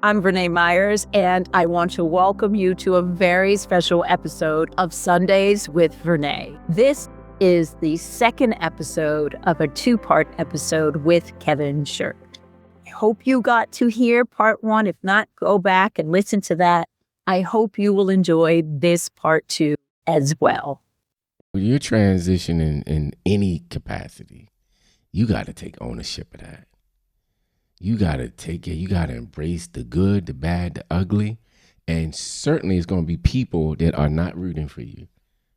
I'm Vernā Myers, and I want to welcome you to a very special episode of Sundays with Vernā. This is the second episode of a two-part episode with Kevin Shird. I hope you got to hear part one. If not, go back and listen to that. I hope you will enjoy this part two as well. When you're transitioning in any capacity, you got to take ownership of that. You got to take it. You got to embrace the good, the bad, the ugly. And certainly it's going to be people that are not rooting for you.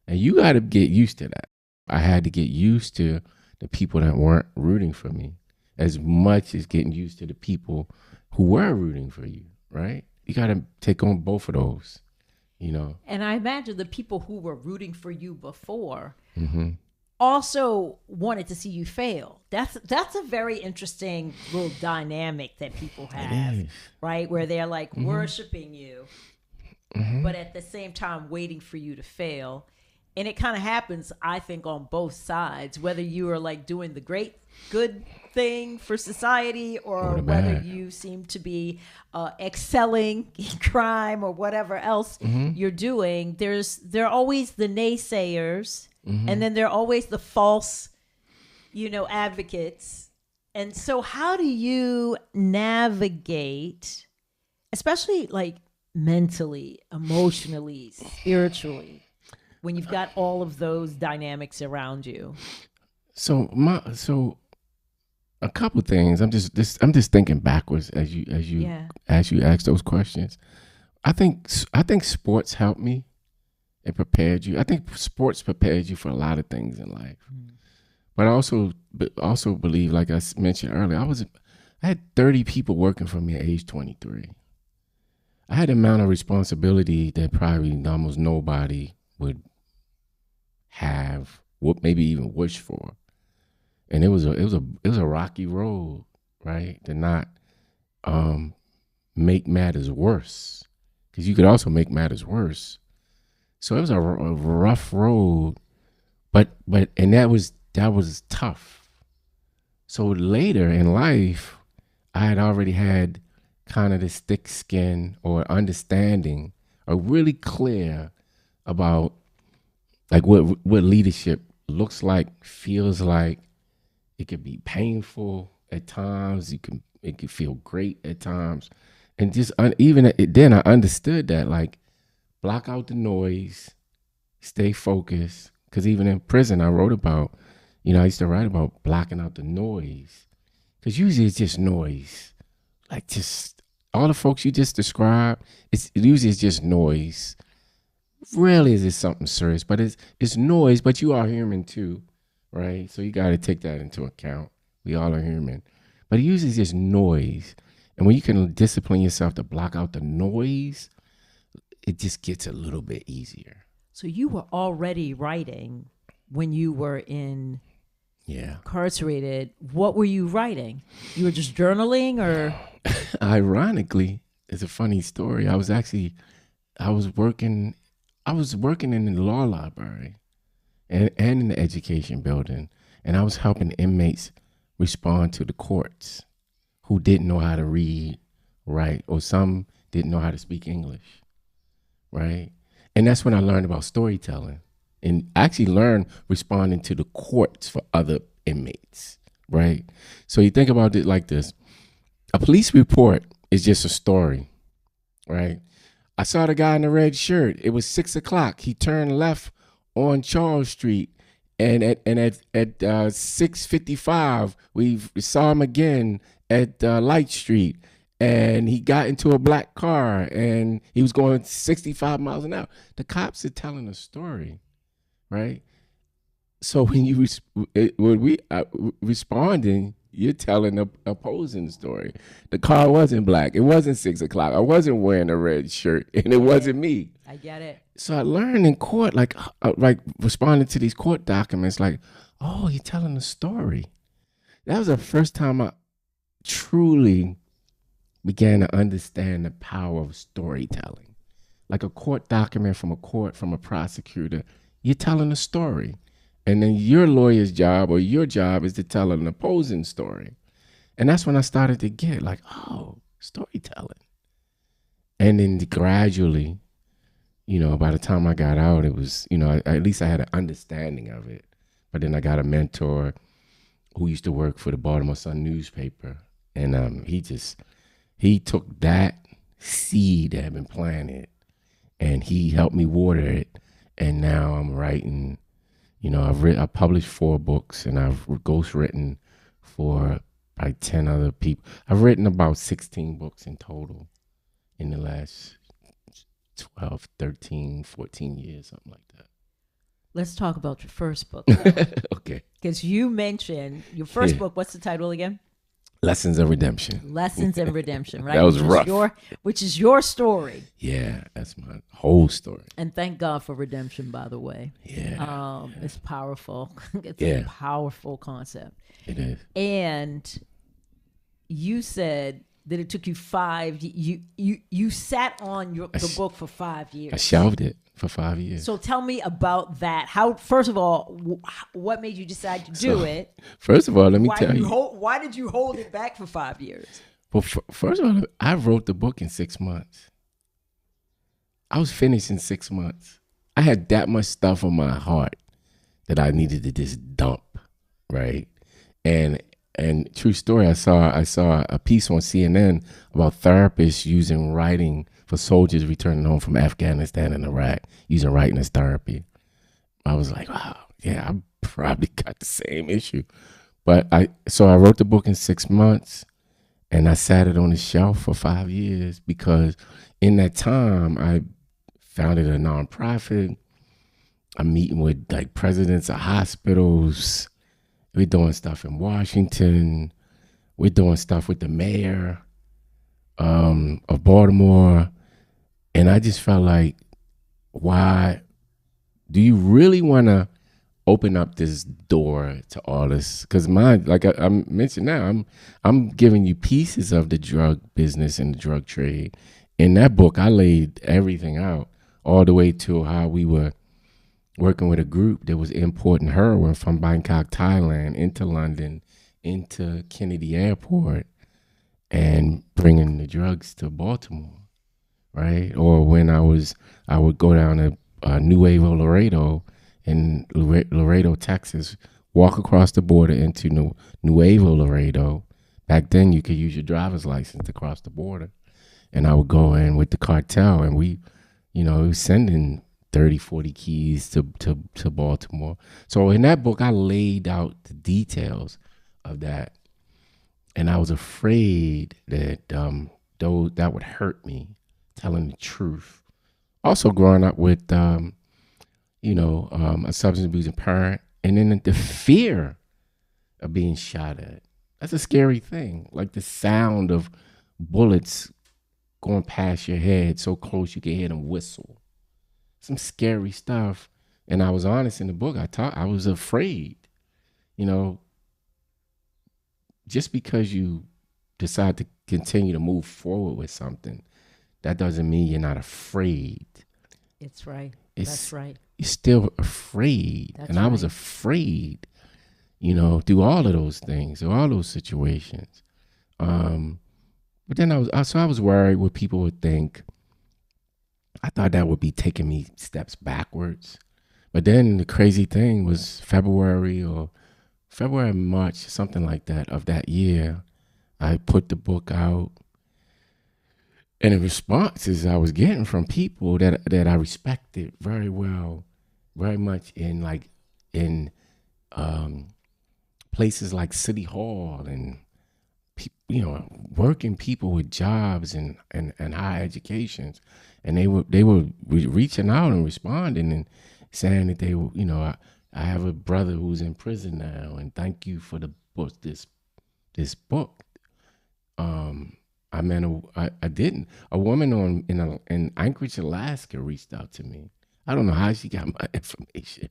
And you got to get used to that. I had to get used to the people that weren't rooting for me as much as getting used to the people who were rooting for you, right? You got to take on both of those, you know. And I imagine the people who were rooting for you before also wanted to see you fail. That's a very interesting little dynamic that people have, right? Where they're like worshiping you, but at the same time waiting for you to fail. And it kind of happens, I think, on both sides, whether you are like doing the good thing for society or whether you seem to be excelling in crime or whatever else you're doing. There are always the naysayers, and then there are always the false, advocates. And so how do you navigate, especially like mentally, emotionally, spiritually, when you've got all of those dynamics around you? So a couple things. I'm just thinking backwards as you ask those questions. I think sports helped me. It prepared you. I think sports prepared you for a lot of things in life. But I also believe, like I mentioned earlier, I had 30 people working for me at age 23. I had an amount of responsibility that probably almost nobody would have, maybe even wish for. And it was a rocky road, right? To not make matters worse, because you could also make matters worse. So it was a rough road, but that was tough. So later in life, I had already had kind of this thick skin or understanding, or really clear about like what leadership looks like, feels like. It could be painful at times. It could feel great at times, and just then I understood that, like, block out the noise, stay focused. Because even in prison, I wrote about, I used to write about blocking out the noise, because usually it's just noise, like just all the folks you just described. It's just noise. Rarely is it something serious, but it's noise. But you are human too. Right? So you got to take that into account. We all are human. But it usually is just noise. And when you can discipline yourself to block out the noise, it just gets a little bit easier. So you were already writing when you were incarcerated. What were you writing? You were just journaling, or? Ironically, it's a funny story. I was working in the law library. And in the education building, and I was helping inmates respond to the courts who didn't know how to read, right? Or some didn't know how to speak English, right? And that's when I learned about storytelling, and actually learned responding to the courts for other inmates, right? So you think about it like this. A police report is just a story, right? I saw the guy in the red shirt. It was 6:00. He turned left on Charles Street, and at 6:55 we saw him again at Light Street, and he got into a black car and he was going 65 miles an hour. The cops are telling a story, right? So when we responding, you're telling a opposing story. The car wasn't black. It wasn't 6:00. I wasn't wearing a red shirt, and it wasn't me. I get it. So I learned in court, like responding to these court documents, like, oh, you're telling a story. That was the first time I truly began to understand the power of storytelling. Like a court document from a prosecutor, you're telling a story. And then your lawyer's job or your job is to tell an opposing story. And that's when I started to get like, oh, storytelling. And then gradually, by the time I got out, it was, at least I had an understanding of it. But then I got a mentor who used to work for the Baltimore Sun newspaper. And he took that seed that had been planted and he helped me water it. And now I'm writing, I published 4 books and I've ghostwritten for like 10 other people. I've written about 16 books in total in the last 12, 13, 14 years, something like that. Let's talk about your first book. Okay. Because you mentioned your first book. What's the title again? Lessons of Redemption. Lessons in Redemption, right? That was rough. Which is your story. Yeah, that's my whole story. And thank God for redemption, by the way. Yeah. It's powerful. It's a powerful concept. It is. And you said that it took you 5. You sat on the book for 5 years. I shelved it for 5 years. So tell me about that. How? First of all, what made you decide to do it? First of all, let me tell you. Why did you hold it back for 5 years? Well, first of all, I wrote the book in 6 months. I was finished in 6 months. I had that much stuff on my heart that I needed to just dump, right? And true story, I saw a piece on CNN about therapists using writing for soldiers returning home from Afghanistan and Iraq, using writing as therapy. I was like, wow, yeah, I probably got the same issue. But I wrote the book in 6 months and I sat it on the shelf for 5 years because in that time I founded a nonprofit. I'm meeting with like presidents of hospitals. We're doing stuff in Washington. We're doing stuff with the mayor of Baltimore. And I just felt like, why do you really want to open up this door to all this? Because like I mentioned now, I'm giving you pieces of the drug business and the drug trade. In that book, I laid everything out, all the way to how we were working with a group that was importing heroin from Bangkok, Thailand, into London, into Kennedy Airport, and bringing the drugs to Baltimore, right? Or when I would go down to Nuevo Laredo in Laredo, Texas, walk across the border into Nuevo Laredo. Back then, you could use your driver's license to cross the border. And I would go in with the cartel, and we was sending 30, 40 keys to Baltimore. So in that book, I laid out the details of that. And I was afraid that that would hurt me, telling the truth. Also growing up with, a substance abusing parent, and then the fear of being shot at. That's a scary thing. Like the sound of bullets going past your head so close you can hear them whistle. Some scary stuff. And I was honest in the book. I was afraid, just because you decide to continue to move forward with something, that doesn't mean you're not afraid. It's right. That's right. You're still afraid. That's and I was right. afraid, through all of those things, through all those situations. But then I was worried what people would think. I thought that would be taking me steps backwards. But then the crazy thing was February, March, something like that, of that year, I put the book out. And the responses I was getting from people that I respected very well, very much in places like City Hall and working people with jobs and high educations, and they were reaching out and responding and saying that they were, I have a brother who's in prison now, and thank you for the book, this book. I met a woman in Anchorage, Alaska, reached out to me. I don't know how she got my information.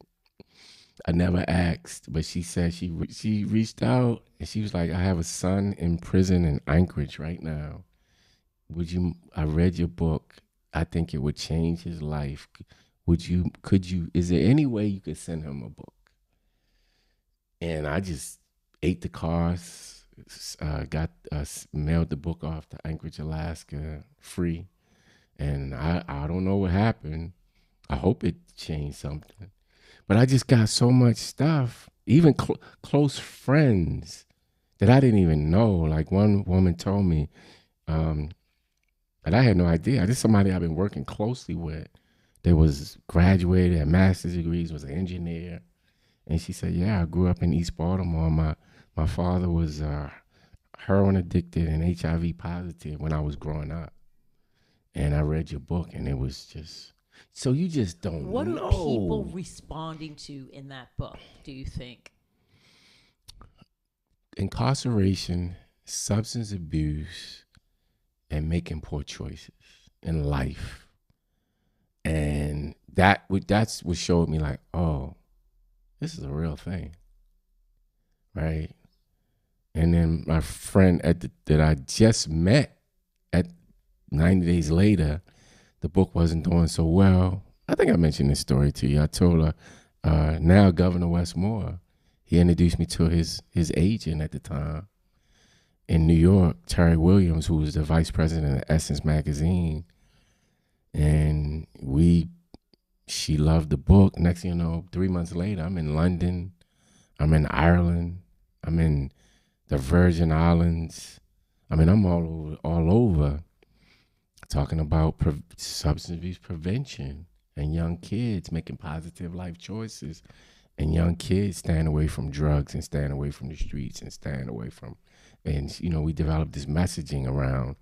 I never asked, but she said she reached out and she was like, I have a son in prison in Anchorage right now. I read your book. I think it would change his life. Is there any way you could send him a book? And I just ate the cost, mailed the book off to Anchorage, Alaska, free. And I don't know what happened. I hope it changed something. But I just got so much stuff, even close friends that I didn't even know. Like one woman told me, and I had no idea. This is somebody I've been working closely with. That was graduated, had master's degrees, was an engineer. And she said, yeah, I grew up in East Baltimore. My father was heroin addicted and HIV positive when I was growing up. And I read your book, and it was just, so you just don't What know. are people responding to in that book, do you think? Incarceration, substance abuse, and making poor choices in life. And that's what showed me like, oh, this is a real thing, right? And then my friend that I just met at 90 days later, the book wasn't doing so well. I think I mentioned this story to you. I told her, now Governor Westmore, he introduced me to his agent at the time in New York, Terry Williams, who was the vice president of Essence magazine. And she loved the book. Next thing you know, 3 months later, I'm in London, I'm in Ireland, I'm in the Virgin Islands. I mean, I'm all over talking about substance abuse prevention and young kids making positive life choices, and young kids staying away from drugs and staying away from the streets and staying away from, and we developed this messaging around,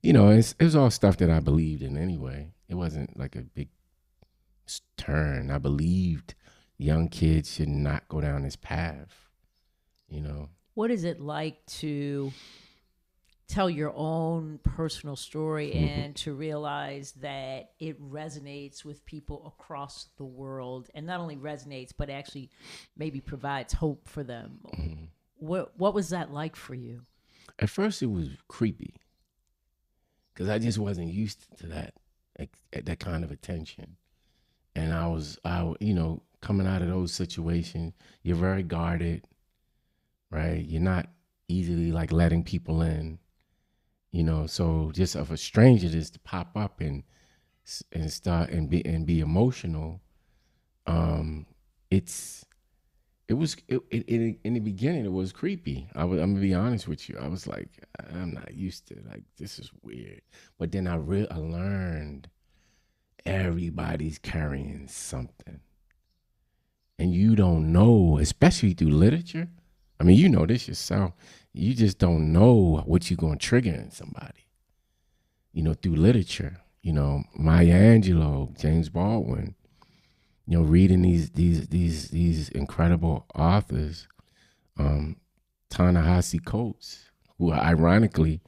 it was all stuff that I believed in anyway. It wasn't like a big turn. I believed young kids should not go down this path, What is it like to tell your own personal story and to realize that it resonates with people across the world, and not only resonates, but actually maybe provides hope for them? What was that like for you? At first, it was creepy because I just wasn't used to that kind of attention. And coming out of those situations, you're very guarded, right? You're not easily like letting people in, so just of a stranger just to pop up and start and be emotional. It was in the beginning, it was creepy. I'm gonna be honest with you. I was like, I'm not used to it. Like, this is weird. But then I learned everybody's carrying something, and you don't know, especially through literature. I mean, you know this yourself. You just don't know what you're going to trigger in somebody, through literature. Maya Angelou, James Baldwin, reading these incredible authors, Ta-Nehisi Coates, who ironically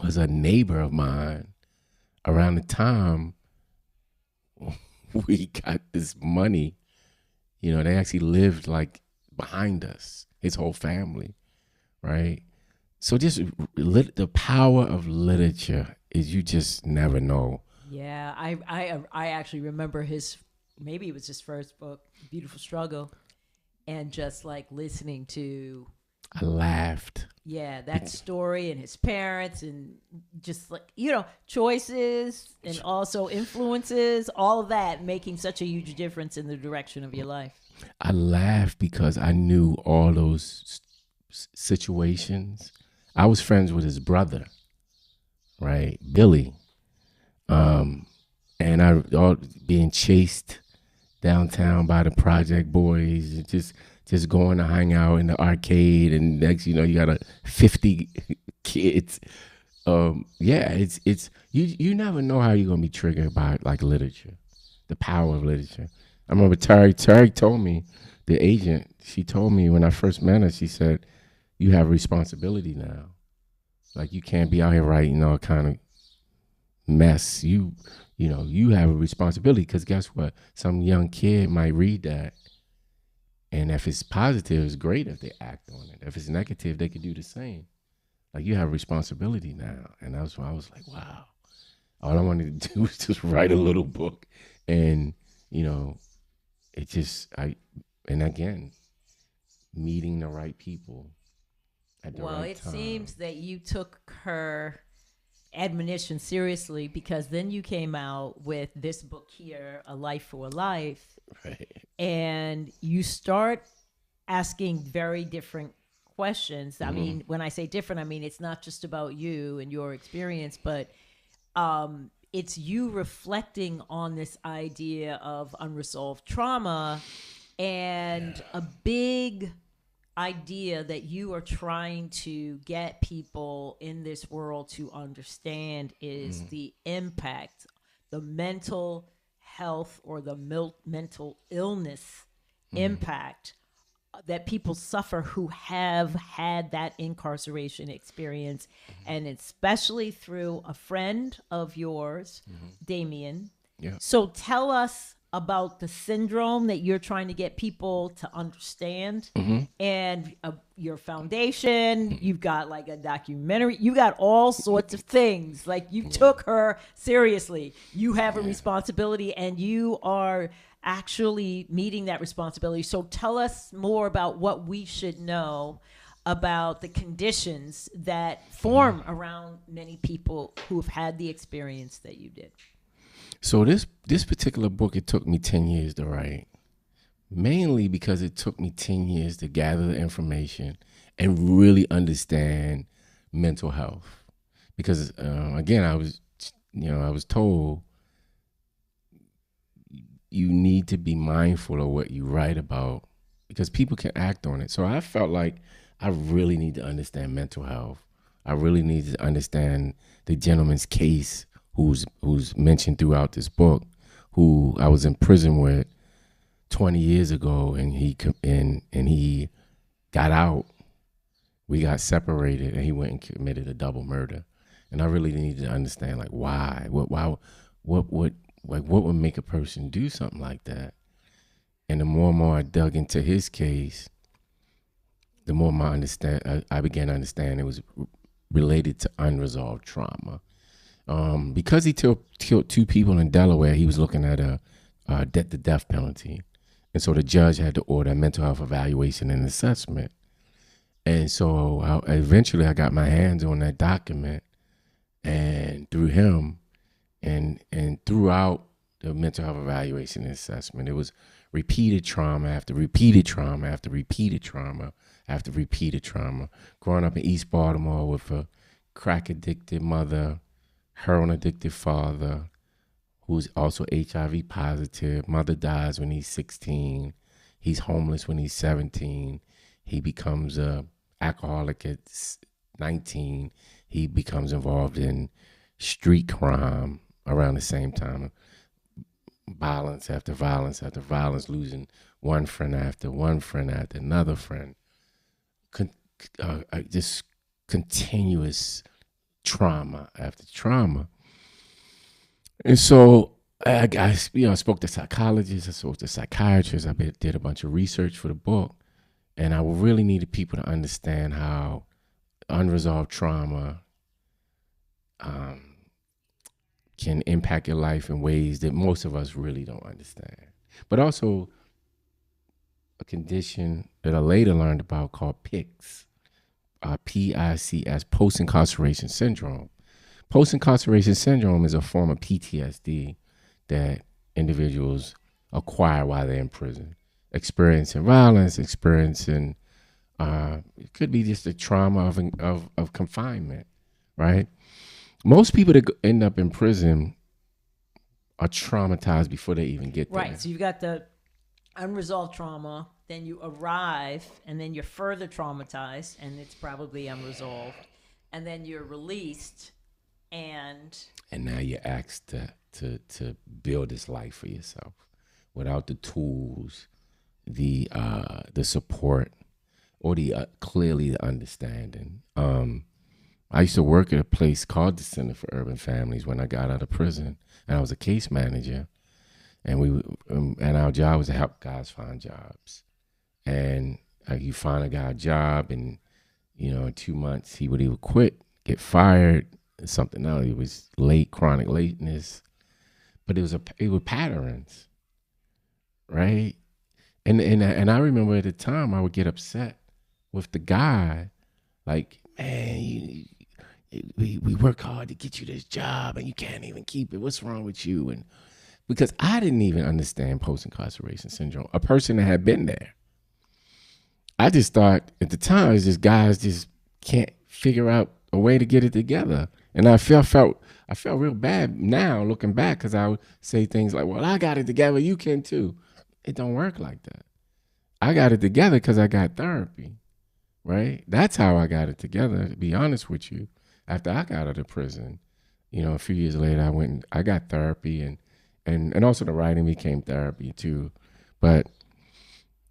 was a neighbor of mine around the time we got this money. They actually lived like behind us, his whole family, right? So just the power of literature is you just never know. Yeah, I actually remember maybe it was his first book, Beautiful Struggle, and just like listening to, I laughed. Yeah, that story and his parents and just like, choices and also influences, all of that making such a huge difference in the direction of your life. I laughed because I knew all those situations. I was friends with his brother, right, Billy, and I all being chased downtown by the Project Boys, just going to hang out in the arcade, and next you got 50 kids. It's you never know how you're gonna be triggered by like literature, the power of literature. I remember Terry told me, the agent, she told me when I first met her, she said, you have a responsibility now. Like, you can't be out here writing all kind of mess. You have a responsibility, because guess what? Some young kid might read that, and if it's positive, it's great if they act on it. If it's negative, they could do the same. Like, you have a responsibility now. And that's why I was like, wow. All I wanted to do was just write a little book. And, and again, meeting the right people at the right time. It seems that you took her admonition seriously, because then you came out with this book here, A Life for a Life. Right. And you start asking very different questions. I mean, when I say different, I mean, it's not just about you and your experience, but it's you reflecting on this idea of unresolved trauma, and a big idea that you are trying to get people in this world to understand is the impact, the mental health or the mental illness impact that people suffer who have had that incarceration experience, and especially through a friend of yours, Damien. Yeah. So tell us about the syndrome that you're trying to get people to understand, and your foundation. You've got like a documentary. You got all sorts of things. Like, you took her seriously. You have a responsibility, and you are actually meeting that responsibility. So tell us more about what we should know about the conditions that form around many people who have had the experience that you did. So this particular book, it took me 10 years to write, mainly because it took me 10 years to gather the information and really understand mental health. Because again, I was told you need to be mindful of what you write about, because people can act on it. So I felt like I really need to understand mental health. I really need to understand the gentleman's case who's mentioned throughout this book, who I was in prison with 20 years ago, and he got out. We got separated, and he went and committed a double murder. And I really needed to understand, like, why, what would make a person do something like that. And the more and more I dug into his case, the more I began to understand it was related to unresolved trauma. Because he killed 2 people in Delaware, he was looking at the death penalty. And so the judge had to order a mental health evaluation and assessment. And so eventually I got my hands on that document, and through him and throughout the mental health evaluation and assessment, it was repeated trauma after repeated trauma after repeated trauma after repeated trauma. Growing up in East Baltimore with a crack-addicted mother, heroin-addicted father, who's also HIV positive. Mother dies when he's 16. He's homeless when he's 17. He becomes a alcoholic at 19. He becomes involved in street crime around the same time. Violence after violence after violence, losing one friend after another friend. Just continuous trauma after trauma. And so I spoke to psychologists, I spoke to psychiatrists, I did a bunch of research for the book, and I really needed people to understand how unresolved trauma can impact your life in ways that most of us really don't understand. But also a condition that I later learned about called PICS, P-I-C-S, Post-Incarceration Syndrome. Post-incarceration syndrome is a form of PTSD that individuals acquire while they're in prison, experiencing violence, it could be just the trauma of confinement, right? Most people that end up in prison are traumatized before they even get there. Right, so you've got the unresolved trauma, then you arrive, and then you're further traumatized, and it's probably unresolved, and then you're released. And now you're asked to build this life for yourself without the tools, the support, or clearly the understanding. I used to work at a place called the Center for Urban Families when I got out of prison, and I was a case manager, and our job was to help guys find jobs. And you find a guy a job, and in 2 months he would either quit, get fired, something else. It was chronic lateness, but it were patterns, right? And I remember at the time I would get upset with the guy, like, man, we work hard to get you this job and you can't even keep it. What's wrong with you? And because I didn't even understand post-incarceration syndrome, a person that had been there. I just thought at the time, it's just guys just can't figure out a way to get it together. And I felt real bad now looking back, because I would say things like, well, I got it together, you can too. It don't work like that. I got it together because I got therapy, right? That's how I got it together, to be honest with you. After I got out of prison, a few years later, I got therapy, and also the writing became therapy too. And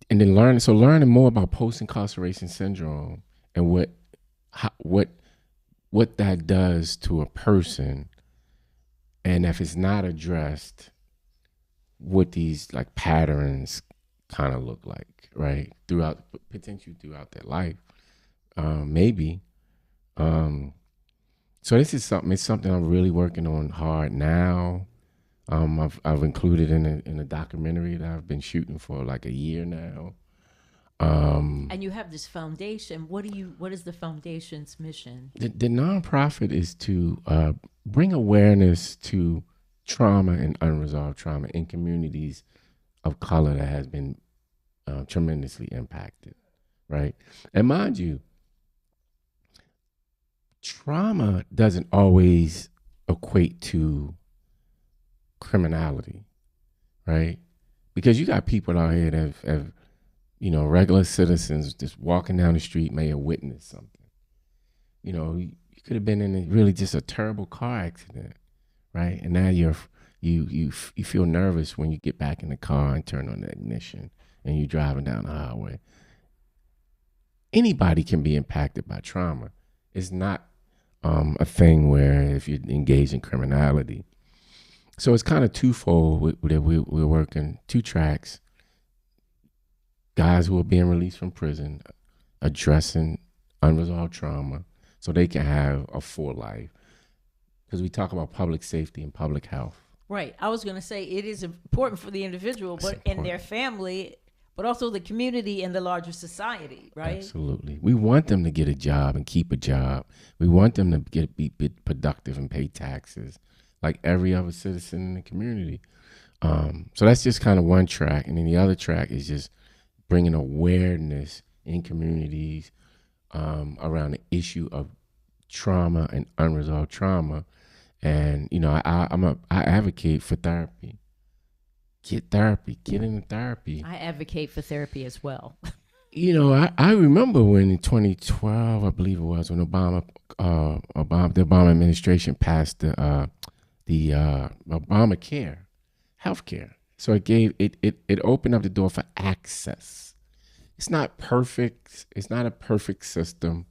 then learning more about post-incarceration syndrome and what that does to a person, and if it's not addressed, what these like patterns kind of look like, right? Potentially throughout their life, maybe. So this is something I'm really working on hard now. I've included in a documentary that I've been shooting for like a year now. And you have this foundation. What is the foundation's mission? The nonprofit is to bring awareness to trauma and unresolved trauma in communities of color that has been tremendously impacted, right? And mind you, trauma doesn't always equate to criminality, right? Because you got people out here that have regular citizens just walking down the street may have witnessed something. You could have been in really just a terrible car accident, right? And now you feel nervous when you get back in the car and turn on the ignition and you're driving down the highway. Anybody can be impacted by trauma. It's not a thing where if you engage in criminality. So it's kind of twofold. We're working 2 tracks. Guys who are being released from prison, addressing unresolved trauma so they can have a full life. Because we talk about public safety and public health. Right. I was going to say it is important for the individual, and their family, but also the community and the larger society, right? Absolutely. We want them to get a job and keep a job. We want them to be productive and pay taxes like every other citizen in the community. So that's just kind of one track. And then the other track is just bringing awareness in communities around the issue of trauma and unresolved trauma. And, I advocate for therapy. Get therapy. Get into therapy. I advocate for therapy as well. I remember when in 2012, I believe it was, when the Obama administration passed the Obamacare, healthcare. So it opened up the door for access. It's not perfect. It's not a perfect system,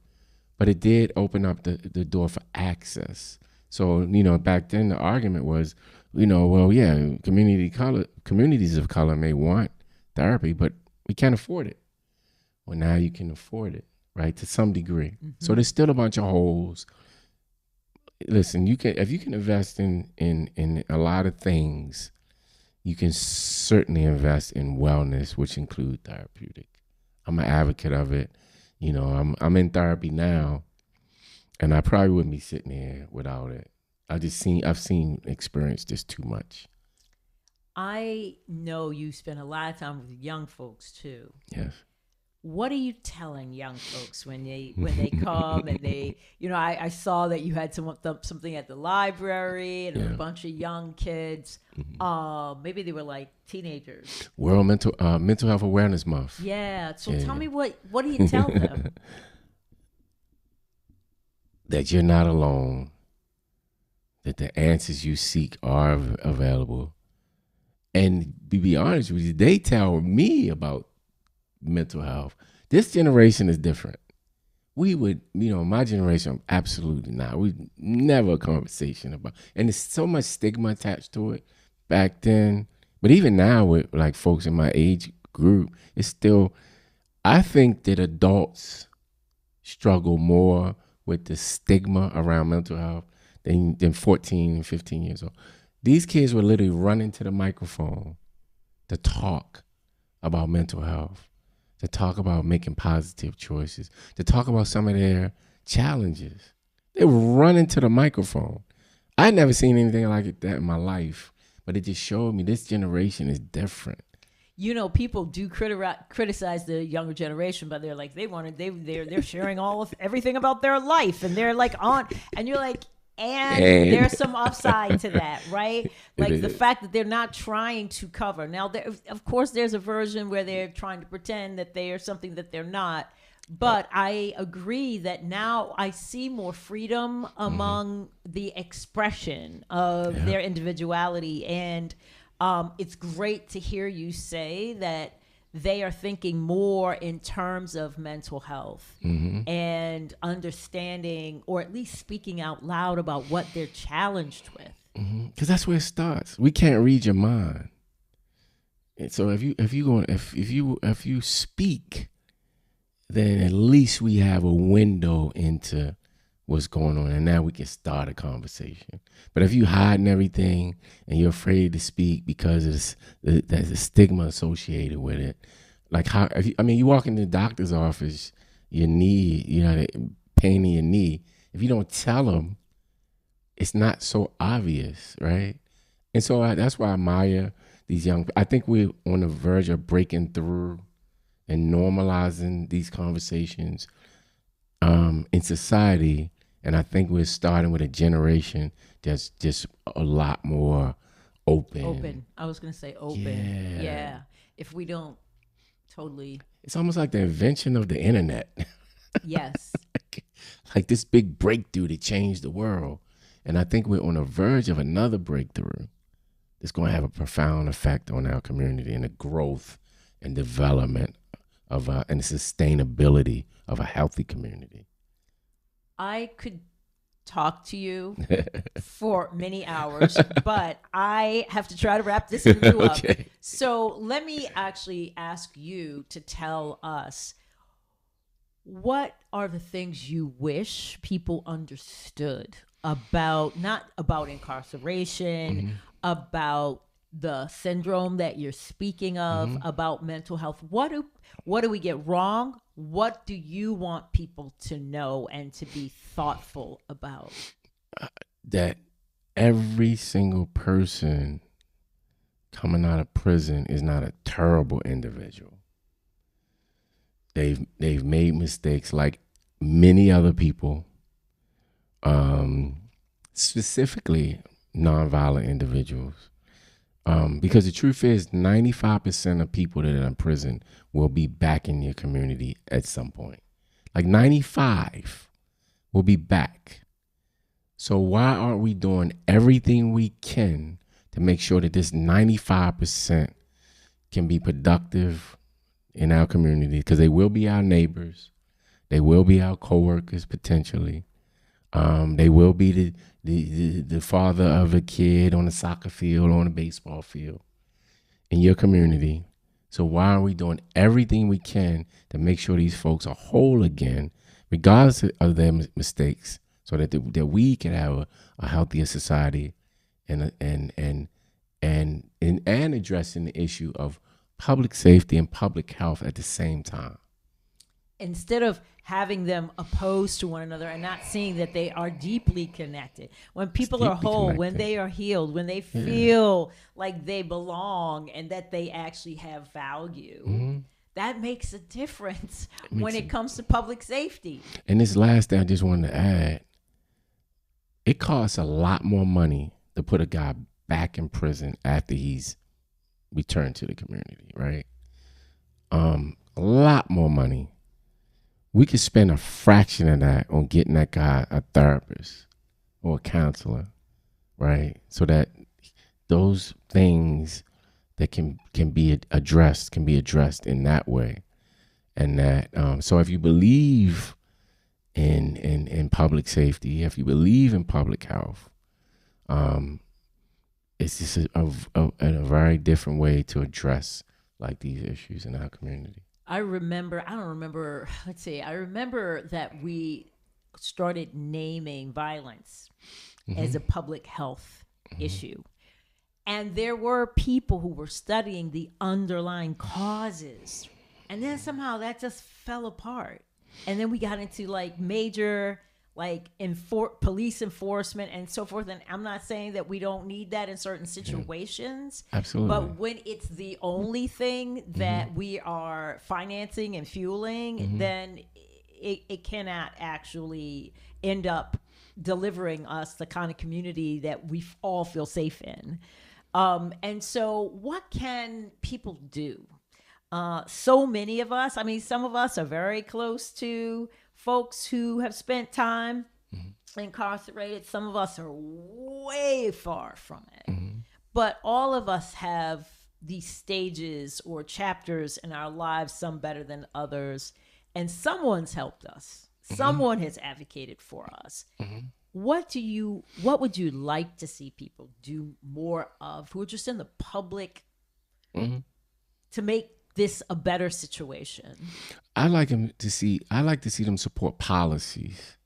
but it did open up the door for access. So, back then the argument was, communities of color may want therapy, but we can't afford it. Well, now you can afford it, right? To some degree. Mm-hmm. So there's still a bunch of holes. Listen, if you can invest in a lot of things, you can certainly invest in wellness, which include therapeutic. I'm an advocate of it. I'm in therapy now, and I probably wouldn't be sitting here without it. I've experienced this too much. I know you spend a lot of time with young folks too. Yes. What are you telling young folks when they come and they, I saw that you had something at the library and a bunch of young kids. Mm-hmm. Maybe they were like teenagers. World Mental Health Awareness Month. Yeah. So tell me what do you tell them? That you're not alone. That the answers you seek are available. And to be honest with you, they tell me about mental health. This generation is different. We would, my generation, absolutely not. We never a conversation about, and there's so much stigma attached to it back then. But even now with like folks in my age group, it's still, I think that adults struggle more with the stigma around mental health than 14 and 15 years old. These kids were literally running to the microphone to talk about mental health, to talk about making positive choices, to talk about some of their challenges. They run into the microphone. I'd never seen anything like that in my life, but it just showed me this generation is different. You know, people do criticize the younger generation, but they're like, they're sharing everything about their life, and they're like and you're like, and there's some upside to that, right? Like the fact that they're not trying to cover. Now, of course, there's a version where they're trying to pretend that they are something that they're not. But I agree that now I see more freedom among the expression of their individuality. And it's great to hear you say that they are thinking more in terms of mental health and understanding, or at least speaking out loud about what they're challenged with. Because that's where it starts. We can't read your mind. And so if you speak, then at least we have a window into what's going on, and now we can start a conversation. But if you hiding everything and you're afraid to speak because there's a stigma associated with it, like you walk into the doctor's office, your knee, pain in your knee. If you don't tell them, it's not so obvious, right? And so that's why I admire these young. I think we're on the verge of breaking through and normalizing these conversations in society. And I think we're starting with a generation that's just a lot more open. I was going to say open. Yeah. If we don't totally. It's almost like the invention of the internet. Yes. like this big breakthrough that changed the world. And I think we're on the verge of another breakthrough that's going to have a profound effect on our community and the growth and development of and the sustainability of a healthy community. I could talk to you for many hours, but I have to try to wrap this interview up. So let me actually ask you to tell us, what are the things you wish people understood about, not about incarceration, about the syndrome that you're speaking of, about mental health? What do we get wrong? What do you want people to know and to be thoughtful about? That every single person coming out of prison is not a terrible individual. They've made mistakes like many other people, specifically nonviolent individuals. Because the truth is 95% of people that are in prison will be back in your community at some point. Like 95 will be back. So why aren't we doing everything we can to make sure that this 95% can be productive in our community? Because they will be our neighbors. They will be our coworkers potentially. They will be the father of a kid on a soccer field, on a baseball field in your community. So why are we doing everything we can to make sure these folks are whole again, regardless of their mistakes, so that we can have a healthier society and addressing the issue of public safety and public health at the same time? Instead of having them opposed to one another and not seeing that they are deeply connected. When people are whole, when they are healed, when they feel like they belong and that they actually have value, that makes a difference when it comes to public safety. And this last thing I just wanted to add, it costs a lot more money to put a guy back in prison after he's returned to the community, right? A lot more money. We could spend a fraction of that on getting that guy a therapist or a counselor, right? So that those things that can be addressed in that way. And that so if you believe in public safety, if you believe in public health, it's just a very different way to address like these issues in our community. I remember that we started naming violence as a public health issue. And there were people who were studying the underlying causes. And then somehow that just fell apart. And then we got into like major like police enforcement and so forth. And I'm not saying that we don't need that in certain situations. Absolutely. But when it's the only thing that we are financing and fueling, then it cannot actually end up delivering us the kind of community that we all feel safe in. And so what can people do? So many of us, I mean, some of us are very close to folks who have spent time incarcerated. Some of us are way far from it. But all of us have these stages or chapters in our lives, some better than others. And someone's helped us. Someone has advocated for us. What would you like to see people do more of who are just in the public to make this a better situation? I like to see them support policies,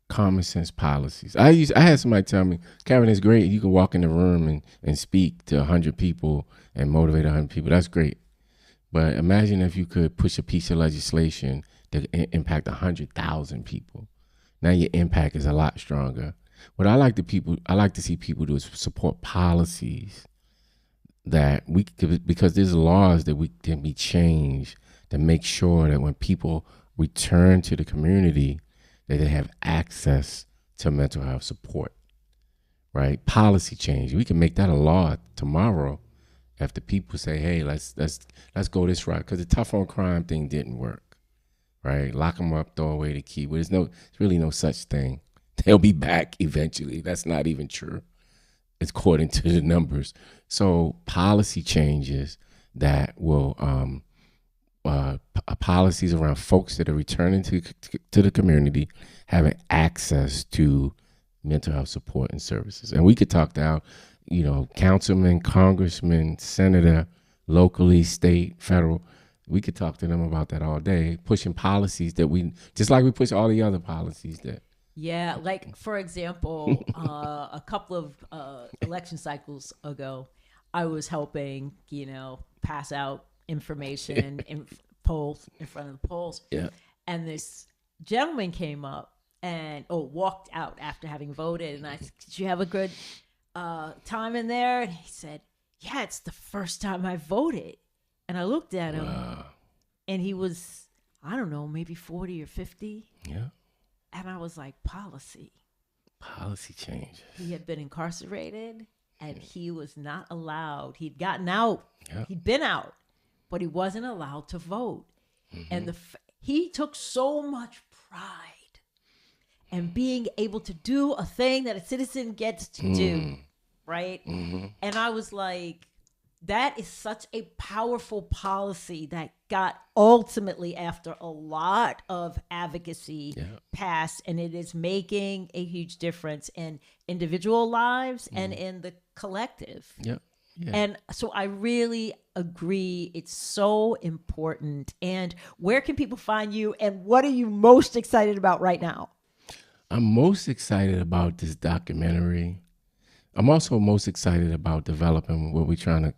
common sense policies. I had somebody tell me, Kevin, it's great. You can walk in the room and speak to 100 people and motivate 100 people. That's great. But imagine if you could push a piece of legislation that impact 100,000 people. Now your impact is a lot stronger. What I like to see people do is support policies that because there's laws that can be changed to make sure that when people return to the community, that they have access to mental health support, right? Policy change. We can make that a law tomorrow if the people say, hey, let's go this route. Because the tough on crime thing didn't work, right? Lock them up, throw away the key. Well, there's really no such thing. They'll be back eventually. That's not even true, according to the numbers. So policy changes that will policies around folks that are returning to the community having access to mental health support and services. And we could talk to our, councilman, congressman, senator, locally, state, federal. We could talk to them about that all day, pushing policies that just like we push all the other policies that. Yeah, like, for example, a couple of election cycles ago, I was helping, pass out information in polls, in front of the polls. Yeah. And this gentleman came up and walked out after having voted. And I said, did you have a good time in there? And he said, yeah, it's the first time I voted. And I looked at him and he was, I don't know, maybe 40 or 50. Yeah. And I was like, policy change. He had been incarcerated and he was not allowed. He'd gotten out. Yeah. He'd been out, but he wasn't allowed to vote. And he took so much pride in being able to do a thing that a citizen gets to do, right? And I was like, that is such a powerful policy that got ultimately, after a lot of advocacy, passed, and it is making a huge difference in individual lives and in the collective. Yeah. And so I really agree. It's so important. And where can people find you? And what are you most excited about right now? I'm most excited about this documentary. I'm also most excited about developing what we're trying to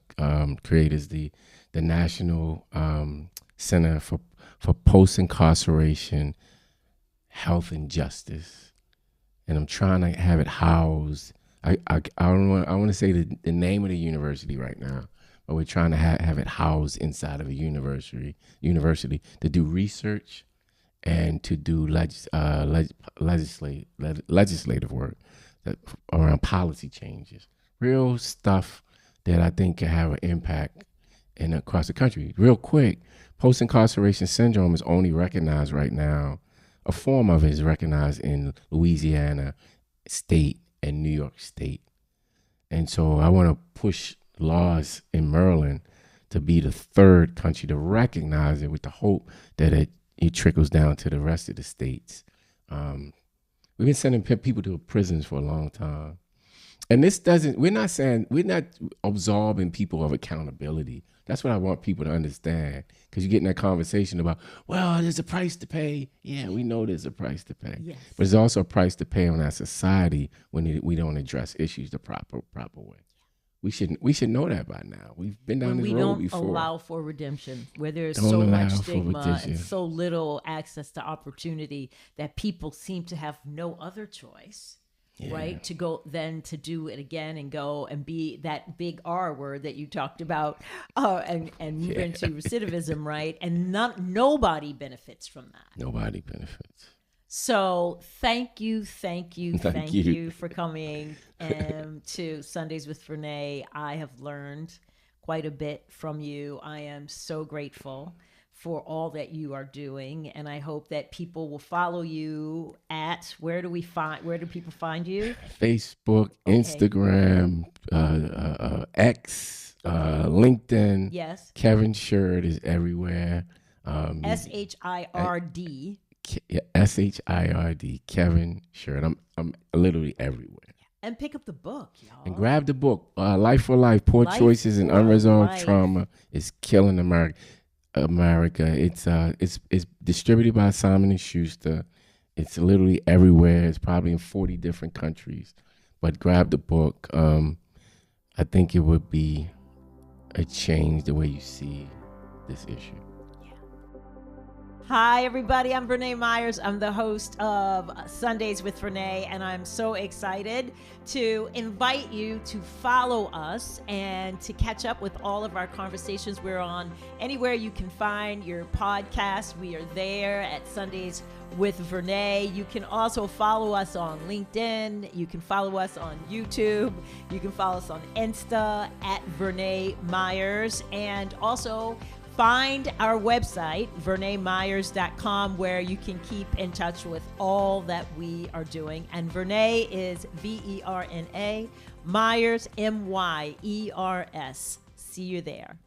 create is the National Center for Post-Incarceration Health and Justice. And I'm trying to have it housed. I want to say the name of the university right now, but we're trying to have it housed inside of a university to do research and to do legislative work around policy changes, real stuff that I think can have an impact across the country. Real quick, post-incarceration syndrome is only recognized right now. A form of it is recognized in Louisiana State and New York State. And so I want to push laws in Maryland to be the third country to recognize it, with the hope that it trickles down to the rest of the states. We've been sending people to prisons for a long time. And we're not absolving people of accountability. That's what I want people to understand. Because you get in that conversation about, well, there's a price to pay. Yeah, we know there's a price to pay. Yes. But there's also a price to pay on our society when we don't address issues the proper way. We should know that by now. We've been down this road before. We don't allow for redemption, where there's Don't so allow much for stigma redemption. and so little access to opportunity that people seem to have no other choice, right? To go then to do it again and go and be that big R word that you talked about, and move into recidivism, right? And nobody benefits from that. Nobody benefits. So thank you for coming to Sundays with Vernā. I have learned quite a bit from you. I am so grateful for all that you are doing, and I hope that people will follow you at where do people find you? Facebook, Instagram, X, LinkedIn. Yes. Kevin Shird is everywhere. SHIRD. SHIRD, Kevin Shird. I'm literally everywhere. And pick up the book, y'all. And grab the book, Life for Life, Poor Choices and Unresolved Trauma is Killing America. It's distributed by Simon & Schuster. It's literally everywhere. It's probably in 40 different countries. But grab the book. I think it would be a change the way you see this issue. Hi, everybody. I'm Vernā Myers. I'm the host of Sundays with Vernā, and I'm so excited to invite you to follow us and to catch up with all of our conversations. We're on anywhere you can find your podcast. We are there at Sundays with Vernā. You can also follow us on LinkedIn. You can follow us on YouTube. You can follow us on Insta at Vernā Myers, and also find our website, vernamyers.com, where you can keep in touch with all that we are doing. And Vernā is Verna, Myers, Myers. See you there.